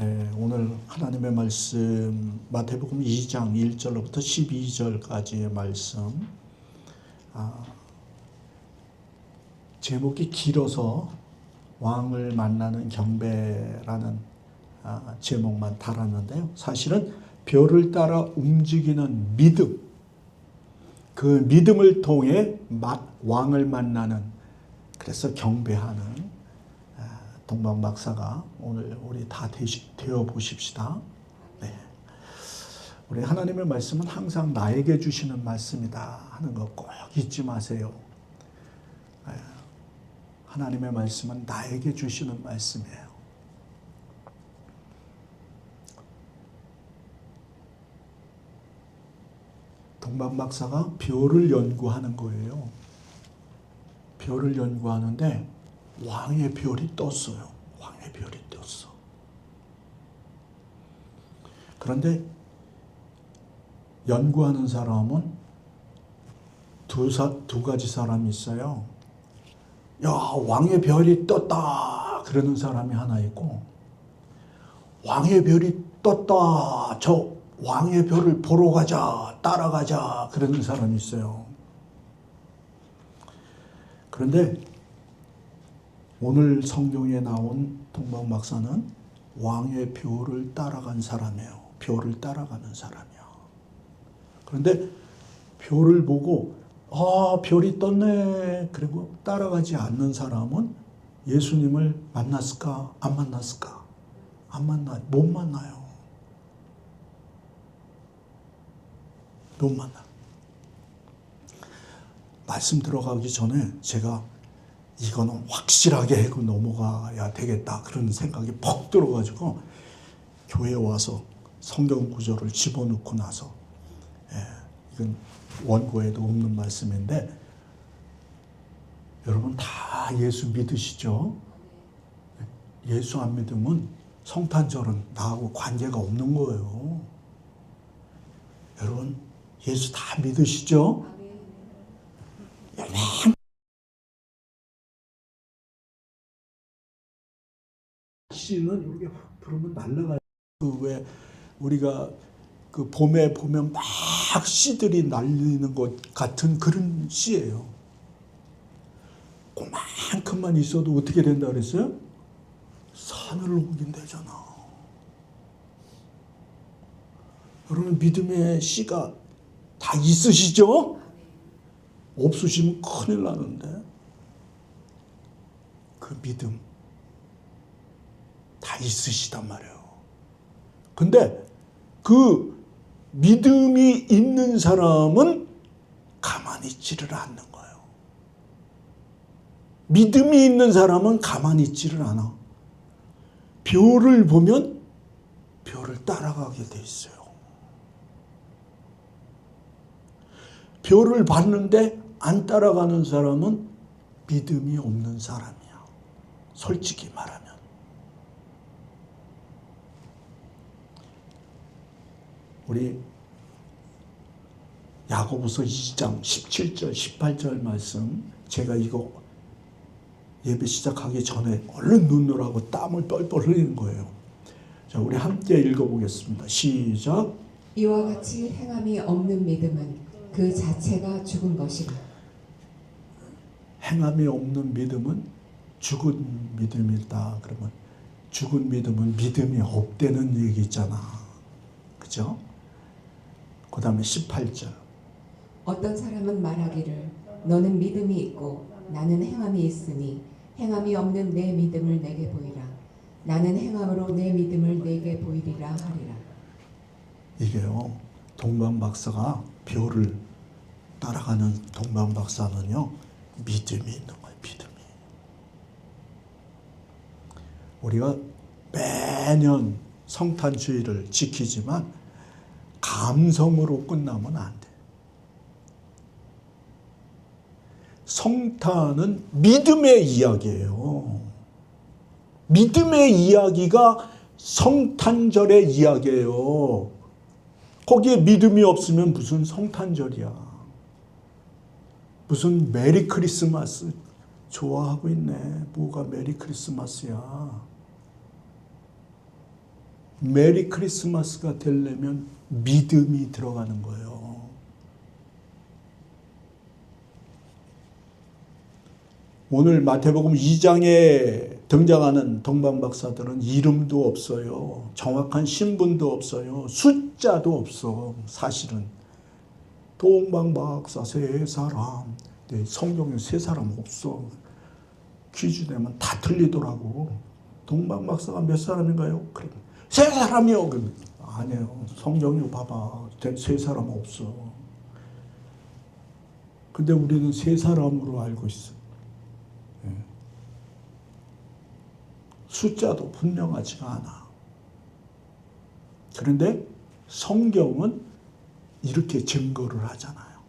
오늘 하나님의 말씀 마태복음 2장 1절로부터 12절까지의 말씀, 제목이 길어서 왕을 만나는 경배라는 제목만 달았는데요. 사실은 별을 따라 움직이는 믿음, 그 믿음을 통해 왕을 만나는, 그래서 경배하는 동방 박사가 오늘 우리 다 되어 보십시다. 네. 우리 하나님의 말씀은 항상 나에게 주시는 말씀이다 하는 거 꼭 잊지 마세요. 하나님의 말씀은 나에게 주시는 말씀이에요. 동방 박사가 별을 연구하는 거예요. 별을 연구하는데 왕의 별이 떴어요. 왕의 별이 떴어. 그런데 연구하는 사람은 두 가지 사람이 있어요. 야, 왕의 별이 떴다 그러는 사람이 하나 있고, 왕의 별이 떴다, 저 왕의 별을 보러 가자, 따라가자 그러는 사람이 있어요. 그런데 오늘 성경에 나온 동방 박사는 왕의 별을 따라간 사람이에요. 별을 따라가는 사람이야. 그런데 별을 보고 별이 떴네 그리고 따라가지 않는 사람은 예수님을 만났을까? 안 만났을까? 못 만나요. 못 만나. 말씀 들어가기 전에 제가 이거는 확실하게 하고 넘어가야 되겠다 그런 생각이 퍽 들어가지고 교회에 와서 성경 구절을 집어넣고 나서, 이건 원고에도 없는 말씀인데, 여러분 다 예수 믿으시죠? 예수 안 믿으면 성탄절은 나하고 관계가 없는 거예요. 여러분 예수 다 믿으시죠? 씨는 이렇게 부르면 날아가요. 왜 우리가 그 봄에 보면 막 씨들이 날리는 것 같은 그런 씨예요. 그만큼만 있어도 어떻게 된다 그랬어요? 산을 옮긴다잖아. 여러분 믿음의 씨가 다 있으시죠? 없으시면 큰일 나는데, 그 믿음 다 있으시단 말이에요. 근데 그 믿음이 있는 사람은 가만히 있지를 않는 거예요. 믿음이 있는 사람은 가만히 있지를 않아. 별을 보면 별을 따라가게 돼 있어요. 별을 봤는데 안 따라가는 사람은 믿음이 없는 사람이야. 솔직히 말하면. 우리 야고보서 2장 17절 18절 말씀, 제가 이거 예배 시작하기 전에 얼른 눈으라고 땀을 뻘뻘 흘리는 거예요. 자, 우리 함께 읽어보겠습니다. 시작. 이와 같이 행함이 없는 믿음은 그 자체가 죽은 것이라. 행함이 없는 믿음은 죽은 믿음이다. 그러면 죽은 믿음은 믿음이 없다는 얘기 있잖아. 그죠? 그 다음에 18절. 어떤 사람은 말하기를 너는 믿음이 있고 나는 행함이 있으니 행함이 없는 내 믿음을 내게 보이라. 나는 행함으로 내 믿음을 내게 보이리라 하리라. 이게요, 동방 박사가 별을 따라가는 동방 박사는요, 믿음이 있는 거예요. 믿음이. 우리가 매년 성탄주의를 지키지만 감성으로 끝나면 안 돼. 성탄은 믿음의 이야기예요. 믿음의 이야기가 성탄절의 이야기예요. 거기에 믿음이 없으면 무슨 성탄절이야. 무슨 메리 크리스마스 좋아하고 있네. 뭐가 메리 크리스마스야. 메리 크리스마스가 되려면 믿음이 들어가는 거예요. 오늘 마태복음 2장에 등장하는 동방박사들은 이름도 없어요. 정확한 신분도 없어요. 숫자도 없어. 사실은 동방박사 세 사람, 성경에 세 사람 없어. 퀴즈 내면 다 틀리더라고. 동방박사가 몇 사람인가요? 그래, 세 사람이요. 아니에요. 성경이 봐봐. 세 사람 없어. 근데 우리는 세 사람으로 알고 있어. 숫자도 분명하지가 않아. 그런데 성경은 이렇게 증거를 하잖아요.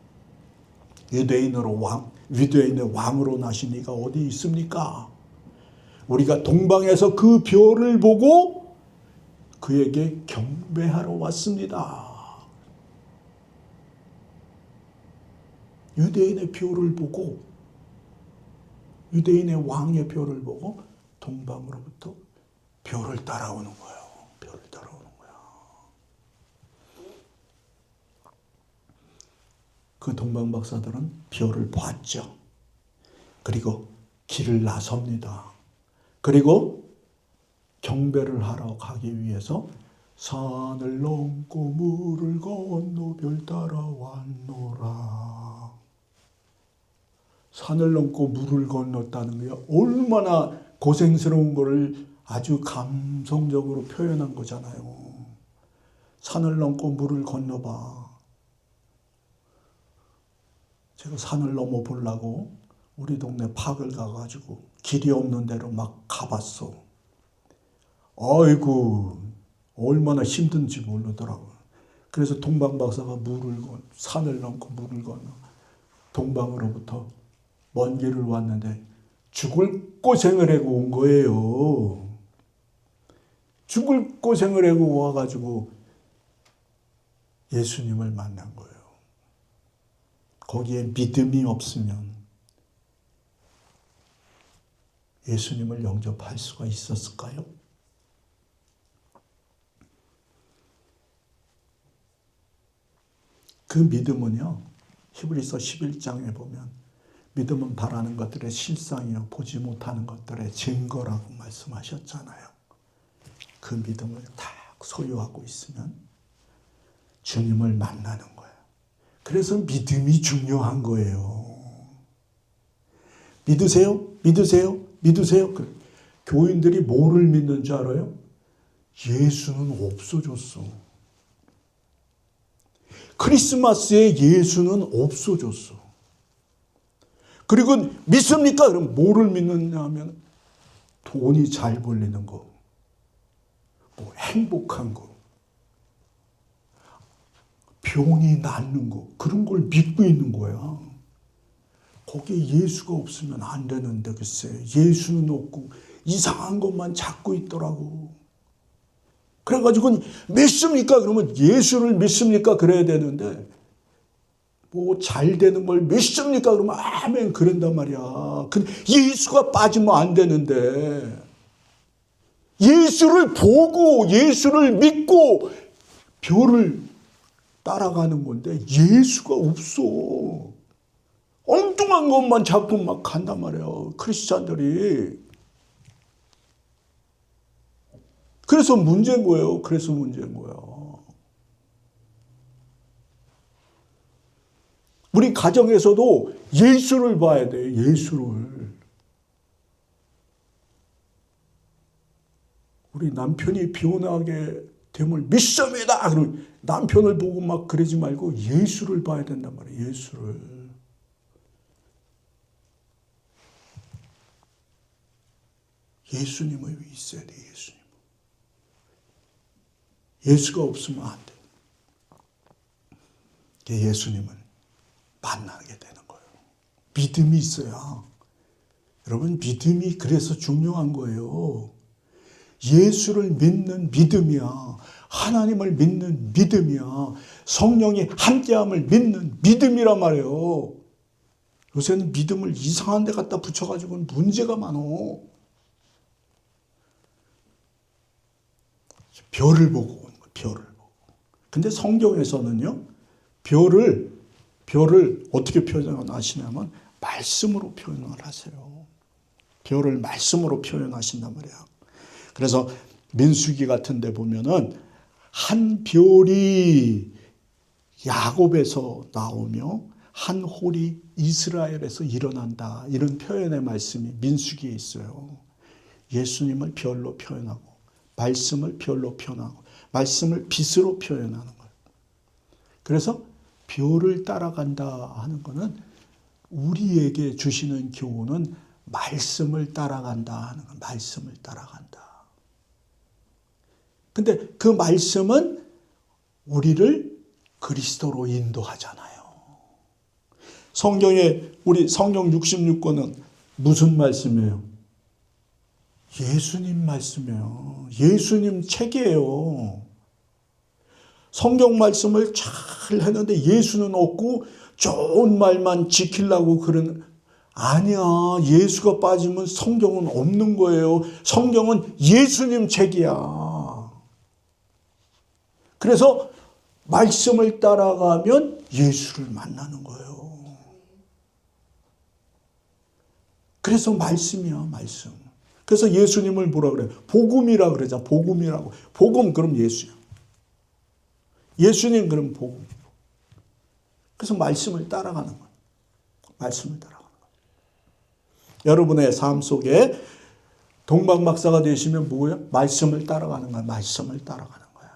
유대인의 왕으로 나신 이가 어디 있습니까? 우리가 동방에서 그 별을 보고 그에게 경배하러 왔습니다. 유대인의 별을 보고, 유대인의 왕의 별을 보고 동방으로부터 별을 따라오는 거예요. 별을 따라오는 거야. 그 동방박사들은 별을 봤죠. 그리고 길을 나섭니다. 그리고 경배를 하러 가기 위해서 산을 넘고 물을 건너 별 따라왔노라. 산을 넘고 물을 건넜다는 게 얼마나 고생스러운 거를 아주 감성적으로 표현한 거잖아요. 산을 넘고 물을 건너봐. 제가 산을 넘어 보려고 우리 동네 파크를 가가지고 길이 없는 데로 막 가봤어. 아이고, 얼마나 힘든지 모르더라고요. 그래서 동방박사가 산을 넘고 물을 건너 동방으로부터 먼 길을 왔는데 죽을 고생을 하고 온 거예요. 죽을 고생을 하고 와가지고 예수님을 만난 거예요. 거기에 믿음이 없으면 예수님을 영접할 수가 있었을까요? 그 믿음은요, 히브리서 11장에 보면 믿음은 바라는 것들의 실상이요 보지 못하는 것들의 증거라고 말씀하셨잖아요. 그 믿음을 딱 소유하고 있으면 주님을 만나는 거예요. 그래서 믿음이 중요한 거예요. 믿으세요? 믿으세요? 믿으세요? 교인들이 뭐를 믿는 줄 알아요? 예수는 없어졌어. 크리스마스에 예수는 없어졌어. 그리고 믿습니까? 그럼 뭐를 믿느냐 하면 돈이 잘 벌리는 거, 뭐 행복한 거, 병이 낫는 거, 그런 걸 믿고 있는 거야. 거기에 예수가 없으면 안 되는데 글쎄 예수는 없고 이상한 것만 찾고 있더라고. 그래가지고 믿습니까? 그러면 예수를 믿습니까? 그래야 되는데 뭐 잘 되는 걸 믿습니까? 그러면 아멘 그런단 말이야. 근데 예수가 빠지면 안 되는데 예수를 보고 예수를 믿고 별을 따라가는 건데 예수가 없어. 엉뚱한 것만 자꾸 막 간단 말이야. 크리스찬들이. 그래서 문제인 거예요. 그래서 문제인 거예요. 우리 가정에서도 예수를 봐야 돼요. 예수를. 우리 남편이 변하게 됨을 믿습니다. 그럼 남편을 보고 막 그러지 말고 예수를 봐야 된단 말이에요. 예수를. 예수님을 있어야 돼. 예수님. 예수가 없으면 안 돼. 예수님을 만나게 되는 거예요. 믿음이 있어야. 여러분 믿음이 그래서 중요한 거예요. 예수를 믿는 믿음이야. 하나님을 믿는 믿음이야. 성령의 함께함을 믿는 믿음이란 말이에요. 요새는 믿음을 이상한 데 갖다 붙여가지고는 문제가 많어. 별을 보고 온 거예요. 별을 보고. 근데 성경에서는요, 별을 어떻게 표현하시냐면 말씀으로 표현을 하세요. 별을 말씀으로 표현하신단 말이에요. 그래서 민수기 같은 데 보면은 한 별이 야곱에서 나오며 한 홀이 이스라엘에서 일어난다. 이런 표현의 말씀이 민수기에 있어요. 예수님을 별로 표현하고 말씀을 별로 표현하고 말씀을 빛으로 표현하는 거예요. 그래서 별을 따라간다 하는 것은 우리에게 주시는 교훈은 말씀을 따라간다 하는 거예요. 말씀을 따라간다. 근데 그 말씀은 우리를 그리스도로 인도하잖아요. 성경에 우리 성경 66권은 무슨 말씀이에요? 예수님 말씀이에요. 예수님 책이에요. 성경 말씀을 잘 했는데 예수는 없고 좋은 말만 지키려고 그러는, 아니야. 예수가 빠지면 성경은 없는 거예요. 성경은 예수님 책이야. 그래서 말씀을 따라가면 예수를 만나는 거예요. 그래서 말씀이야, 말씀. 그래서 예수님을 뭐라 그래요? 복음이라 그러자. 복음이라고. 복음 그럼 예수야. 예수님 그럼 복음. 그래서 말씀을 따라가는 거예요. 말씀을 따라가는 거예요. 여러분의 삶 속에 동방박사가 되시면 뭐예요? 말씀을 따라가는 거예요. 말씀을 따라가는 거예요.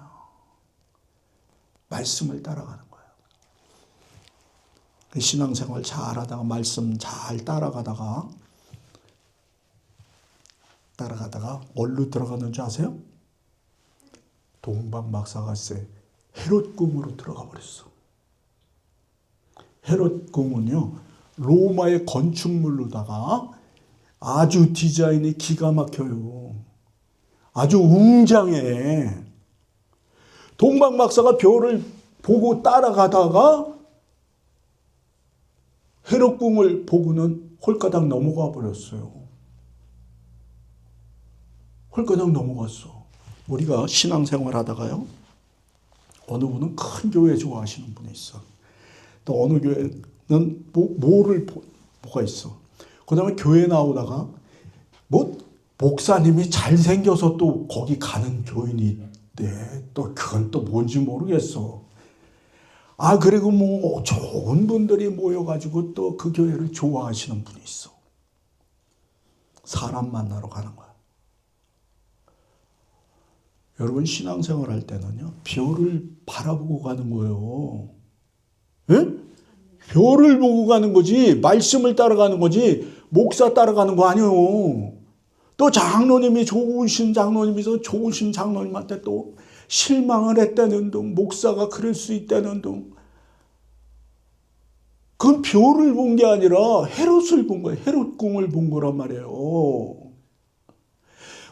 말씀을 따라가는 거예요. 신앙생활 잘 하다가 말씀 잘 따라가다가 어디로 들어가는 줄 아세요? 동방박사가 헤롯 궁으로 들어가 버렸어. 헤롯 궁은요, 로마의 건축물로다가 아주 디자인이 기가 막혀요. 아주 웅장해. 동방박사가 별을 보고 따라가다가 헤롯 궁을 보고는 홀가닥 넘어가 버렸어요. 홀가닥 넘어갔어. 우리가 신앙생활 하다가요, 어느 분은 큰 교회 좋아하시는 분이 있어. 또 어느 교회는 뭐가 있어. 그 다음에 교회 나오다가 목사님이 잘생겨서 또 거기 가는 교인이 있대. 또 그건 또 뭔지 모르겠어. 그리고 좋은 분들이 모여가지고 또 그 교회를 좋아하시는 분이 있어. 사람 만나러 가는 거야. 여러분 신앙생활 할 때는요, 별을 바라보고 가는 거예요. 예? 별을 보고 가는 거지, 말씀을 따라가는 거지, 목사 따라가는 거 아니에요. 또 장로님이 좋으신 장로님한테 또 실망을 했다는 둥, 목사가 그럴 수 있다는 둥. 그건 별을 본 게 아니라 헤롯을 본 거예요. 헤롯 궁을 본 거란 말이에요.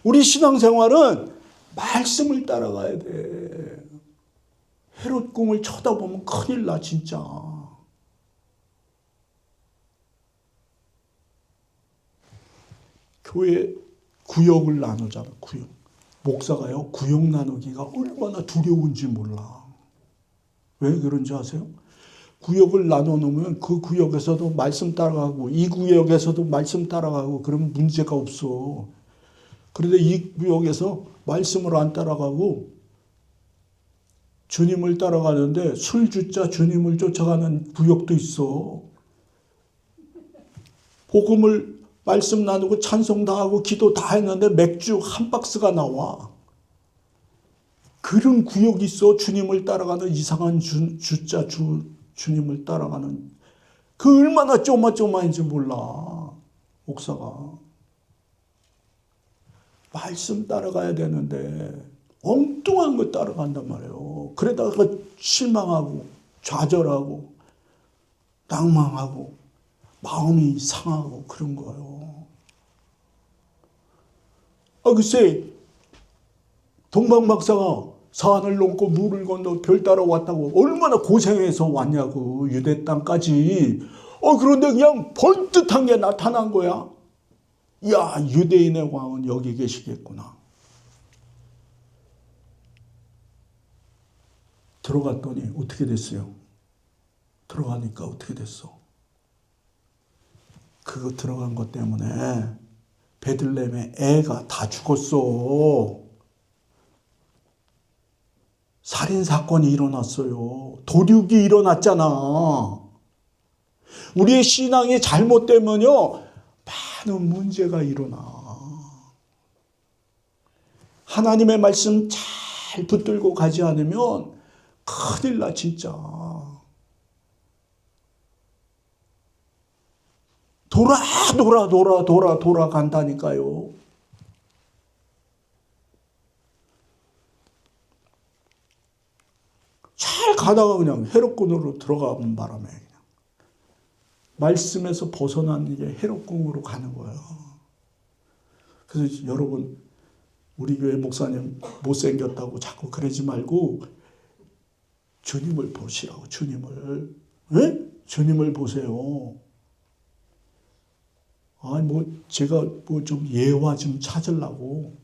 우리 신앙생활은 말씀을 따라가야 돼. 헤롯 궁을 쳐다보면 큰일 나, 진짜. 교회 구역을 나누잖아, 구역. 목사가요, 구역 나누기가 얼마나 두려운지 몰라. 왜 그런지 아세요? 구역을 나눠놓으면 그 구역에서도 말씀 따라가고 이 구역에서도 말씀 따라가고 그러면 문제가 없어. 그런데 이 구역에서 말씀을 안 따라가고 주님을 따라가는데 술주자 주님을 쫓아가는 구역도 있어. 복음을 말씀 나누고 찬송 다 하고 기도 다 했는데 맥주 한 박스가 나와. 그런 구역이 있어. 주님을 따라가는 이상한 주자 주님을 따라가는. 그 얼마나 쪼마쪼마인지 몰라, 목사가. 말씀 따라가야 되는데 엉뚱한 거 따라간단 말이에요. 그러다가 실망하고 좌절하고 낭망하고 마음이 상하고 그런 거예요. 글쎄 동방박사가 산을 넘고 물을 건너 별 따라왔다고 얼마나 고생해서 왔냐고, 유대 땅까지. 그런데 그냥 번듯한 게 나타난 거야. 야, 유대인의 왕은 여기 계시겠구나. 들어갔더니 어떻게 됐어요? 들어가니까 어떻게 됐어? 그거 들어간 것 때문에 베들레헴의 애가 다 죽었어. 살인사건이 일어났어요. 도륙이 일어났잖아. 우리의 신앙이 잘못되면요, 많은 문제가 일어나. 하나님의 말씀 잘 붙들고 가지 않으면 큰일 나, 진짜. 돌아간다니까요. 잘 가다가 그냥 헤롯궁으로 들어가는 바람에 그냥 말씀에서 벗어나는 게 헤롯궁으로 가는 거예요. 그래서 여러분, 우리 교회 목사님 못생겼다고 자꾸 그러지 말고 주님을 보시라고. 주님을. 예? 주님을 보세요. 제가 좀 예화 좀 찾으려고.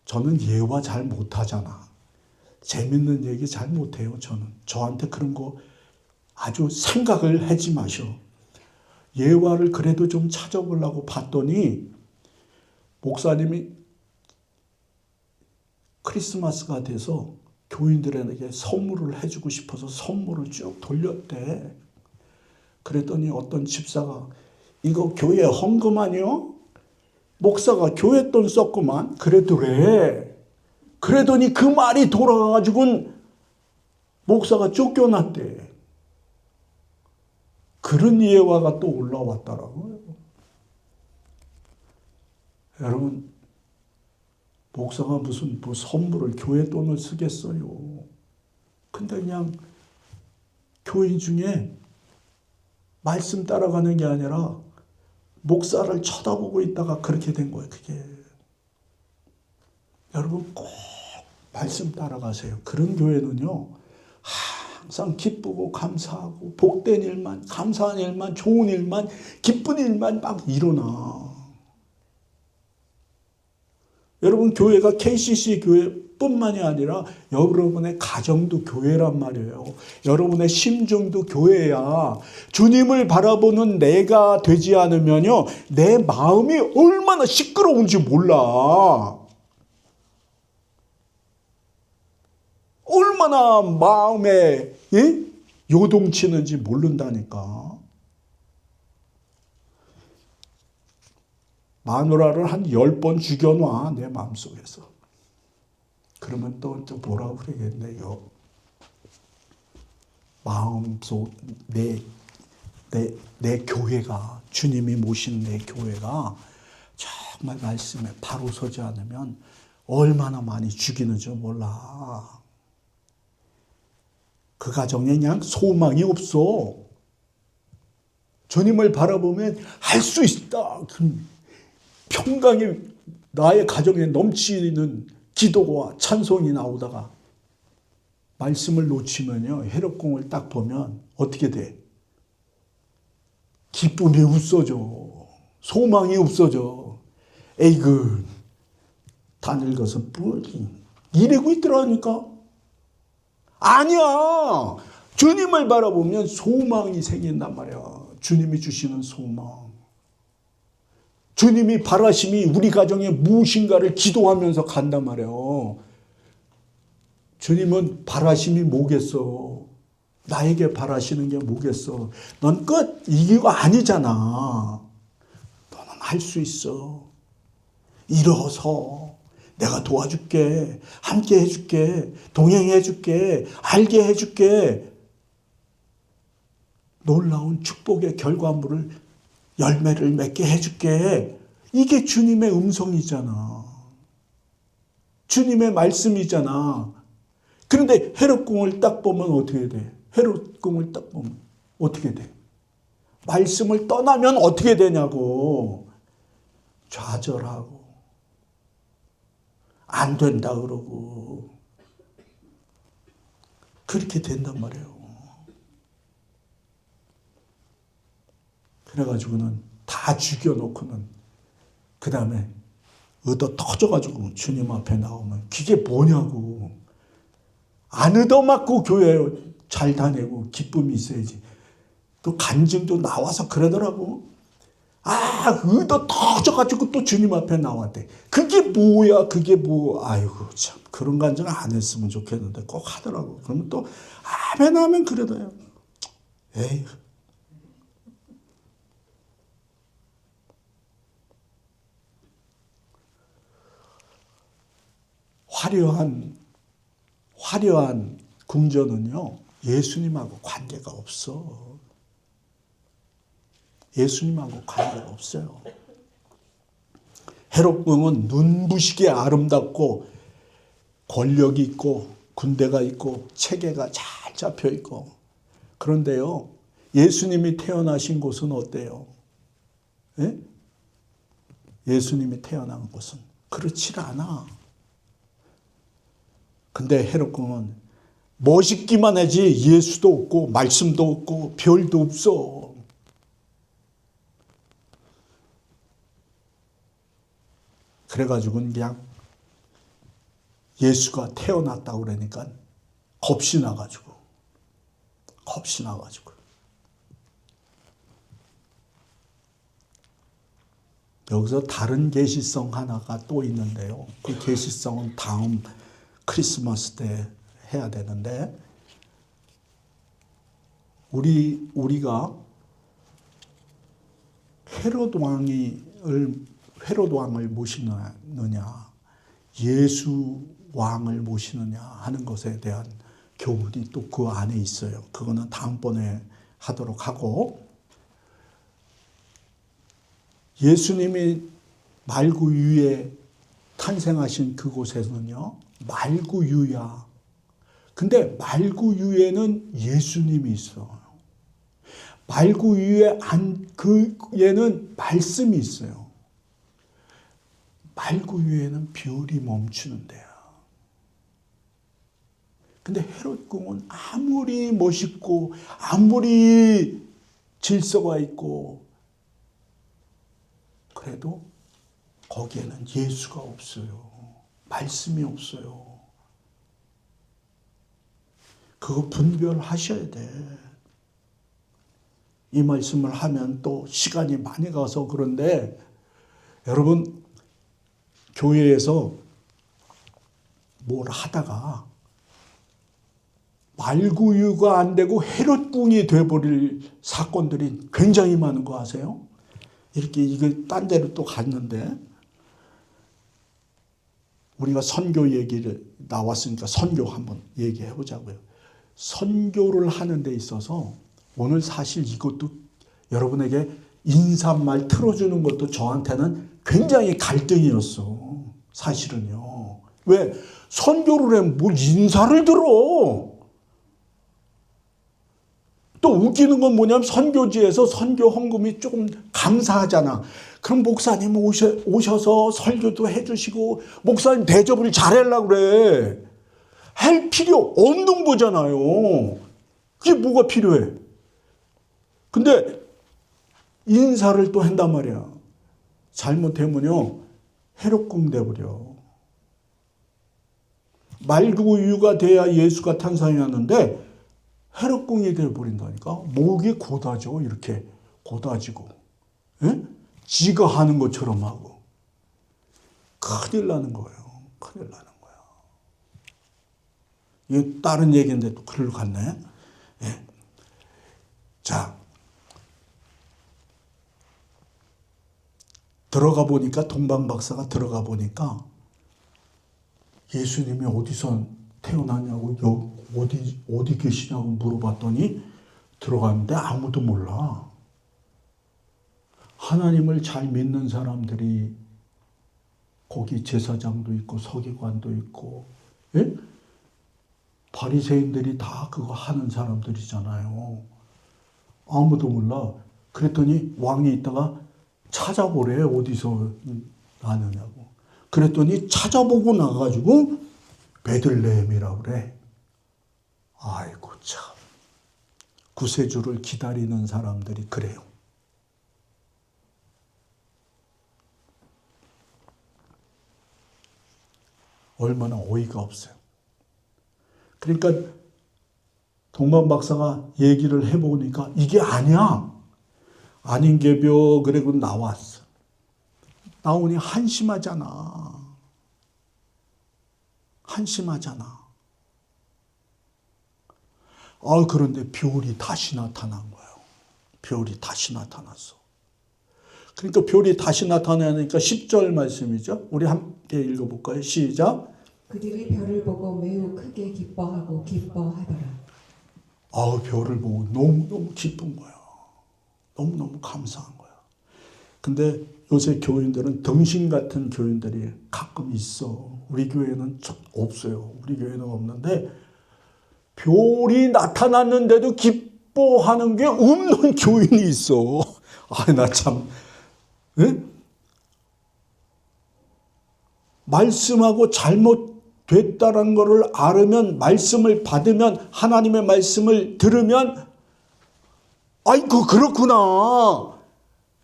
저는 예화 잘 못하잖아. 재밌는 얘기 잘 못해요, 저는. 저한테 그런 거 아주 생각을 하지 마셔. 예화를 그래도 좀 찾아보려고 봤더니, 목사님이 크리스마스가 돼서 교인들에게 선물을 해주고 싶어서 선물을 쭉 돌렸대. 그랬더니 어떤 집사가 이거 교회 헌금 아니요? 목사가 교회 돈 썼구만. 그랬더래. 그러더니 그 말이 돌아가가지고 목사가 쫓겨났대. 그런 예화가 또 올라왔더라고요. 여러분, 목사가 무슨 선물을 교회 돈을 쓰겠어요. 근데 그냥 교인 중에 말씀 따라가는 게 아니라 목사를 쳐다보고 있다가 그렇게 된 거예요, 그게. 여러분 꼭 말씀 따라가세요. 그런 교회는요, 항상 기쁘고 감사하고 복된 일만, 감사한 일만, 좋은 일만, 기쁜 일만 막 일어나. 여러분, 교회가 KCC 교회뿐만이 아니라 여러분의 가정도 교회란 말이에요. 여러분의 심정도 교회야. 주님을 바라보는 내가 되지 않으면요, 내 마음이 얼마나 시끄러운지 몰라. 얼마나 마음에 요동치는지 모른다니까. 마누라를 한 10번 죽여놔, 내 마음속에서. 그러면 또 뭐라고 그러겠네요. 마음속, 내 교회가, 주님이 모신 내 교회가 정말 말씀에 바로 서지 않으면 얼마나 많이 죽이는지 몰라. 그 가정에 그냥 소망이 없어. 주님을 바라보면 할 수 있다. 평강이 나의 가정에 넘치는 기도와 찬송이 나오다가 말씀을 놓치면요, 헤롯궁을 딱 보면 어떻게 돼? 기쁨이 없어져. 소망이 없어져. 에이그, 다 늙어서 뿌리. 이러고 있더라니까. 아니야. 주님을 바라보면 소망이 생긴단 말이야. 주님이 주시는 소망. 주님이 바라심이 우리 가정에 무엇인가를 기도하면서 간단 말이에요. 주님은 바라심이 뭐겠어? 나에게 바라시는 게 뭐겠어? 넌 끝! 이기가 아니잖아. 너는 할 수 있어. 일어서 내가 도와줄게. 함께 해줄게. 동행해줄게. 알게 해줄게. 놀라운 축복의 결과물을, 열매를 맺게 해줄게. 이게 주님의 음성이잖아. 주님의 말씀이잖아. 그런데 헤롯궁을 딱 보면 어떻게 돼? 헤롯궁을 딱 보면 어떻게 돼? 말씀을 떠나면 어떻게 되냐고. 좌절하고 안 된다 그러고 그렇게 된단 말이에요. 그래가지고는 다 죽여놓고는 그 다음에 얻어 터져가지고 주님 앞에 나오면 그게 뭐냐고. 안 얻어맞고 교회 잘 다니고 기쁨이 있어야지. 또 간증도 나와서 그러더라고. 의도 터져가지고 또 주님 앞에 나왔대. 그게 뭐야, 그게 뭐. 아이고, 참. 그런 간증 안 했으면 좋겠는데 꼭 하더라고. 그러면 또 아멘 하면 그러더요. 에이. 화려한 궁전은요, 예수님하고 관계가 없어. 예수님하고 관계가 없어요. 헤롯 왕은 눈부시게 아름답고 권력이 있고 군대가 있고 체계가 잘 잡혀 있고, 그런데요, 예수님이 태어나신 곳은 어때요? 예? 예수님이 태어난 곳은 그렇지 않아. 근데 헤롯 왕은 멋있기만 하지 예수도 없고 말씀도 없고 별도 없어. 그래가지고 그냥 예수가 태어났다고 그러니까 겁이 나가지고. 여기서 다른 계시성 하나가 또 있는데요. 그 계시성은 다음 크리스마스 때 해야 되는데, 우리가 헤롯 왕을 모시느냐, 예수 왕을 모시느냐 하는 것에 대한 교훈이 또 그 안에 있어요. 그거는 다음번에 하도록 하고, 예수님이 말구유에 탄생하신 그곳에는요, 말구유야. 근데 말구유에는 예수님이 있어. 말구유에 그에는 말씀이 있어요. 말구유에는 별이 멈추는 데야. 근데 헤롯 궁은 아무리 멋있고 아무리 질서가 있고 그래도 거기에는 예수가 없어요. 말씀이 없어요. 그거 분별하셔야 돼. 이 말씀을 하면 또 시간이 많이 가서 그런데, 여러분, 교회에서 뭘 하다가 말구유가 안 되고 헤롯궁이 돼버릴 사건들이 굉장히 많은 거 아세요? 이게 딴 데로 또 갔는데, 우리가 선교 얘기를 나왔으니까 선교 한번 얘기해 보자고요. 선교를 하는 데 있어서 오늘 사실 이것도 여러분에게 인사말 틀어주는 것도 저한테는 굉장히 갈등이었어. 사실은요. 왜? 선교를 하면 뭘 인사를 들어. 또 웃기는 건 뭐냐면 선교지에서 선교 헌금이 조금 감사하잖아. 그럼 목사님 오셔서 설교도 해주시고 목사님 대접을 잘하려고 그래. 할 필요 없는 거잖아요. 그게 뭐가 필요해? 근데 인사를 또 한단 말이야. 잘못하면요, 헤롯궁 돼버려. 말구유가 돼야 예수가 탄생하는데 헤롯궁이 돼버린다니까. 목이 고다져. 이렇게 고다지고, 예? 지가 하는 것처럼 하고. 큰일 나는 거예요. 큰일 나는 거야. 이거 다른 얘기인데 또 글로 갔네. 예. 자, 들어가 보니까, 동방 박사가 들어가 보니까 예수님이 어디서 태어나냐고, 어디 계시냐고 물어봤더니 들어갔는데 아무도 몰라. 하나님을 잘 믿는 사람들이 거기 제사장도 있고 서기관도 있고, 예? 바리새인들이 다 그거 하는 사람들이잖아요. 아무도 몰라. 그랬더니 왕이 있다가 찾아보래. 어디서 나느냐고. 그랬더니 찾아보고 나가지고 베들레헴이라고 그래. 아이고 참. 구세주를 기다리는 사람들이 그래요. 얼마나 어이가 없어요. 그러니까 동반 박사가 얘기를 해보니까 이게 아니야. 아닌 게벼 그래고 나왔어. 나오니 한심하잖아. 한심하잖아. 그런데 별이 다시 나타난 거예요. 별이 다시 나타났어. 그러니까 별이 다시 나타나니까 10절 말씀이죠. 우리 함께 읽어볼까요? 시작. 그들이 별을 보고 매우 크게 기뻐하고 기뻐하더라. 별을 보고 너무너무 기쁜 거야. 너무너무 감사한 거야. 근데 요새 교인들은 등신 같은 교인들이 가끔 있어. 우리 교회는 없어요. 우리 교회는 없는데 별이 나타났는데도 기뻐하는 게 없는 교인이 있어. 나 참. 네? 말씀하고 잘못됐다는 것을 알으면, 말씀을 받으면, 하나님의 말씀을 들으면 아이고 그렇구나,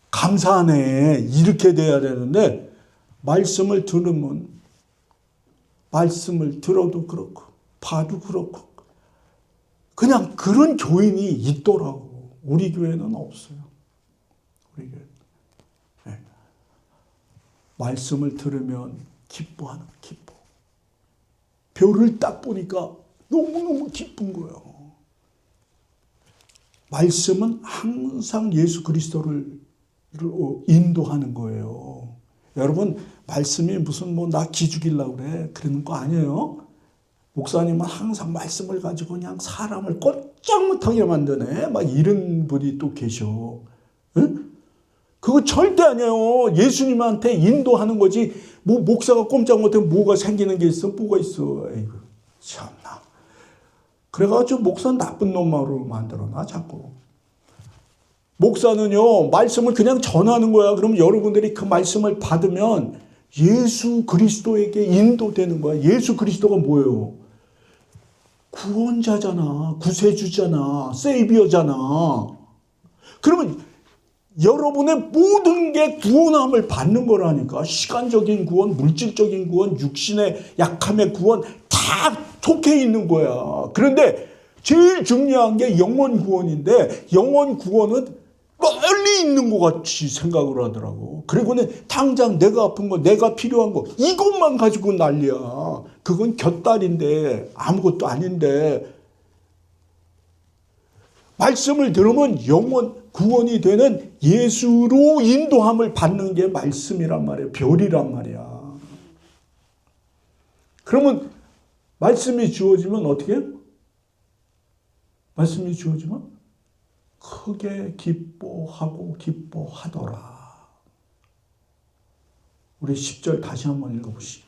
감사하네, 이렇게 돼야 되는데, 말씀을 들으면, 말씀을 들어도 그렇고 봐도 그렇고 그냥 그런 교인이 있더라고. 우리 교회는 없어요. 우리 교회. 네. 말씀을 들으면 기뻐하는 기뻐. 별을 딱 보니까 너무너무 기쁜 거예요. 말씀은 항상 예수 그리스도를 인도하는 거예요. 여러분, 말씀이 무슨 나 기죽이려고 그래, 그러는 거 아니에요. 목사님은 항상 말씀을 가지고 그냥 사람을 꼼짝 못하게 만드네, 막 이런 분이 또 계셔. 응? 그거 절대 아니에요. 예수님한테 인도하는 거지. 목사가 꼼짝 못하면 뭐가 생기는 게 있어? 뭐가 있어? 에이구, 참나. 그래가지고 목사는 나쁜 놈으로 만들어놔, 자꾸. 목사는요, 말씀을 그냥 전하는 거야. 그럼 여러분들이 그 말씀을 받으면 예수 그리스도에게 인도되는 거야. 예수 그리스도가 뭐예요? 구원자잖아. 구세주잖아. 세이비어잖아. 그러면 여러분의 모든 게 구원함을 받는 거라니까. 시간적인 구원, 물질적인 구원, 육신의 약함의 구원 다 속해 있는 거야. 그런데 제일 중요한 게 영원 구원인데, 영원 구원은 멀리 있는 것 같이 생각을 하더라고. 그리고는 당장 내가 아픈 거, 내가 필요한 거, 이것만 가지고 난리야. 그건 곁다리인데, 아무것도 아닌데, 말씀을 들으면 영원 구원이 되는 예수로 인도함을 받는 게 말씀이란 말이에요. 별이란 말이야. 그러면 말씀이 주어지면 어떻게 해요? 말씀이 주어지면 크게 기뻐하고 기뻐하더라. 우리 10절 다시 한번 읽어보시죠.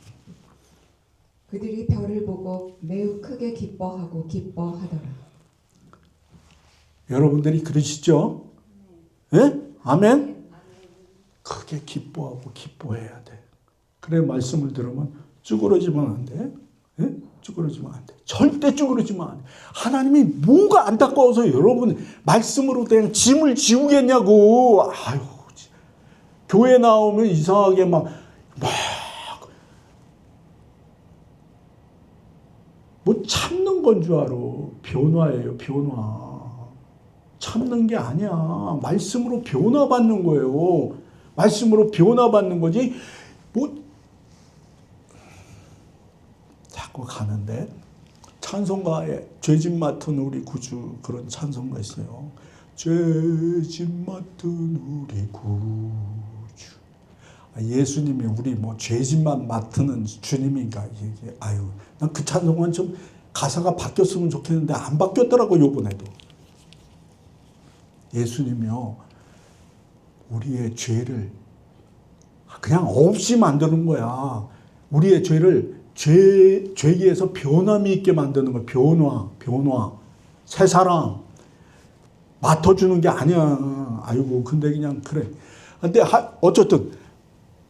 그들이 별을 보고 매우 크게 기뻐하고 기뻐하더라. 여러분들이 그러시죠? 예? 아멘? 크게 기뻐하고 기뻐해야 돼. 그래, 말씀을 들으면 쭈그러지면 안 돼. 예? 쭈그러지면 안 돼. 절대 쭈그러지면 안 돼. 하나님이 뭐가 안타까워서 여러분 말씀으로 그냥 짐을 지우겠냐고. 아유, 교회 나오면 이상하게 뭐 참는 건 줄 알아. 변화예요, 변화. 참는 게 아니야. 말씀으로 변화받는 거예요. 말씀으로 변화받는 거지. 자꾸 가는데, 찬송가에 죄짐 맡은 우리 구주, 그런 찬송가 있어요. 죄짐 맡은 우리 구주. 예수님이 우리 죄짐만 맡는 주님인가? 이게, 난 그 찬송은 좀 가사가 바뀌었으면 좋겠는데 안 바뀌었더라고, 요번에도. 예수님이요, 우리의 죄를 그냥 없이 만드는 거야. 우리의 죄를 죄에서 변함이 있게 만드는 거야. 변화. 새 사람 맡아주는 게 아니야. 아이고, 근데 그냥 그래. 근데 어쨌든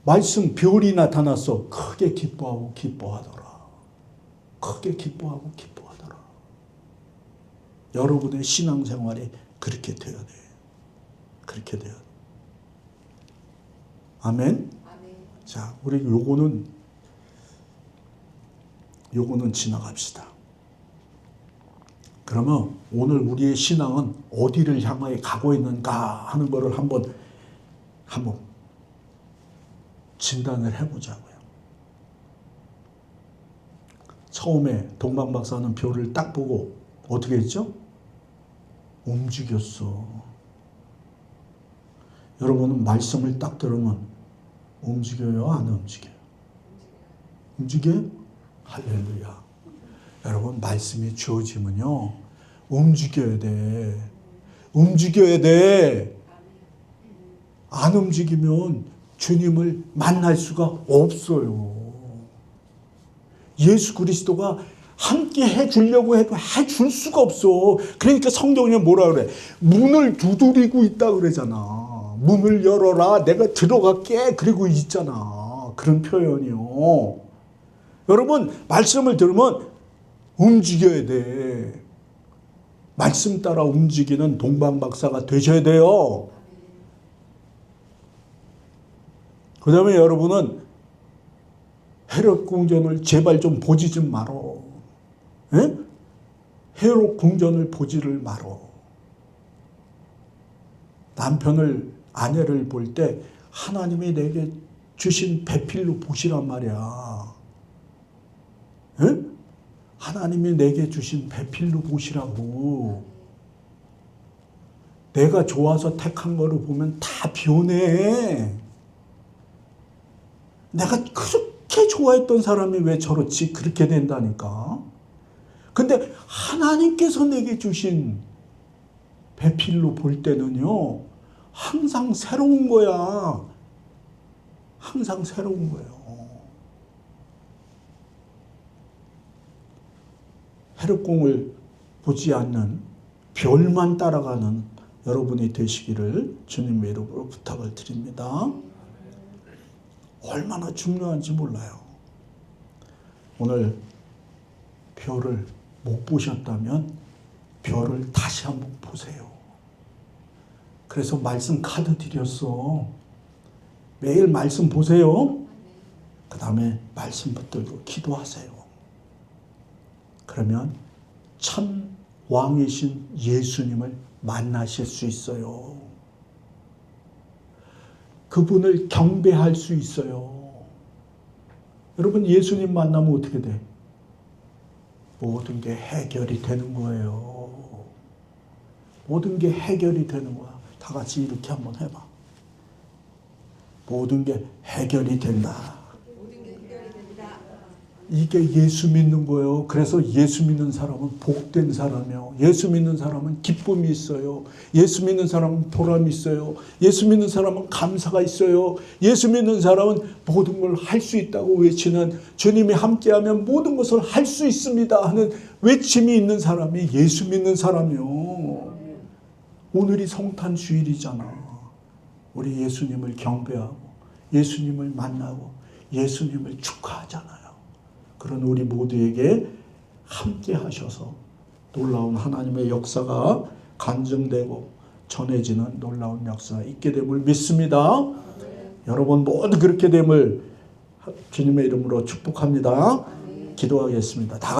말씀 별이 나타났어. 크게 기뻐하고 기뻐하더라. 크게 기뻐하고 기뻐하더라. 여러분의 신앙생활이 그렇게 돼야 돼. 그렇게 돼야 돼. 아멘? 자, 우리 요거는 지나갑시다. 그러면 오늘 우리의 신앙은 어디를 향하여 가고 있는가 하는 것을 한번 진단을 해보자고요. 처음에 동방 박사는 별을 딱 보고 어떻게 했죠? 움직였어. 여러분은 말씀을 딱 들으면 움직여요? 안 움직여요? 움직여요? 할렐루야. 여러분 말씀이 주어지면요 움직여야 돼. 움직여야 돼. 안 움직이면 주님을 만날 수가 없어요. 예수 그리스도가 함께 해주려고 해도 해줄 수가 없어. 그러니까 성경에 뭐라 그래? 문을 두드리고 있다 그러잖아. 문을 열어라 내가 들어갈게 그리고 있잖아. 그런 표현이요. 여러분 말씀을 들으면 움직여야 돼. 말씀 따라 움직이는 동방박사가 되셔야 돼요. 그 다음에 여러분은 헤롯 궁전을 제발 좀 보지 좀 말어. 예? 헤롯 궁전을 보지를 말어. 남편을 아내를 볼 때 하나님이 내게 주신 배필로 보시란 말이야. 예? 하나님이 내게 주신 배필로 보시라고. 내가 좋아서 택한 거를 보면 다 변해. 내가 그렇게 좋아했던 사람이 왜 저렇지? 그렇게 된다니까. 근데 하나님께서 내게 주신 배필로 볼 때는요, 항상 새로운 거야. 항상 새로운 거예요. 헤롯궁을 보지 않는 별만 따라가는 여러분이 되시기를 주님의 이름으로 부탁을 드립니다. 얼마나 중요한지 몰라요. 오늘 별을 못 보셨다면 별을 다시 한번 보세요. 그래서 말씀 카드 드렸어. 매일 말씀 보세요. 그 다음에 말씀 붙들고 기도하세요. 그러면 참 왕이신 예수님을 만나실 수 있어요. 그분을 경배할 수 있어요. 여러분 예수님 만나면 어떻게 돼? 모든 게 해결이 되는 거예요. 모든 게 해결이 되는 거야. 다 같이 이렇게 한번 해봐. 모든 게 해결이 된다. 이게 예수 믿는 거예요. 그래서 예수 믿는 사람은 복된 사람이요. 예수 믿는 사람은 기쁨이 있어요. 예수 믿는 사람은 보람이 있어요. 예수 믿는 사람은 감사가 있어요. 예수 믿는 사람은 모든 걸 할 수 있다고 외치는, 주님이 함께하면 모든 것을 할 수 있습니다 하는 외침이 있는 사람이 예수 믿는 사람이요. 오늘이 성탄 주일이잖아. 우리 예수님을 경배하고 예수님을 만나고 예수님을 축하하잖아요. 그런 우리 모두에게 함께 하셔서 놀라운 하나님의 역사가 간증되고 전해지는 놀라운 역사가 있게 됨을 믿습니다. 여러분 모두 그렇게 됨을 주님의 이름으로 축복합니다. 기도하겠습니다.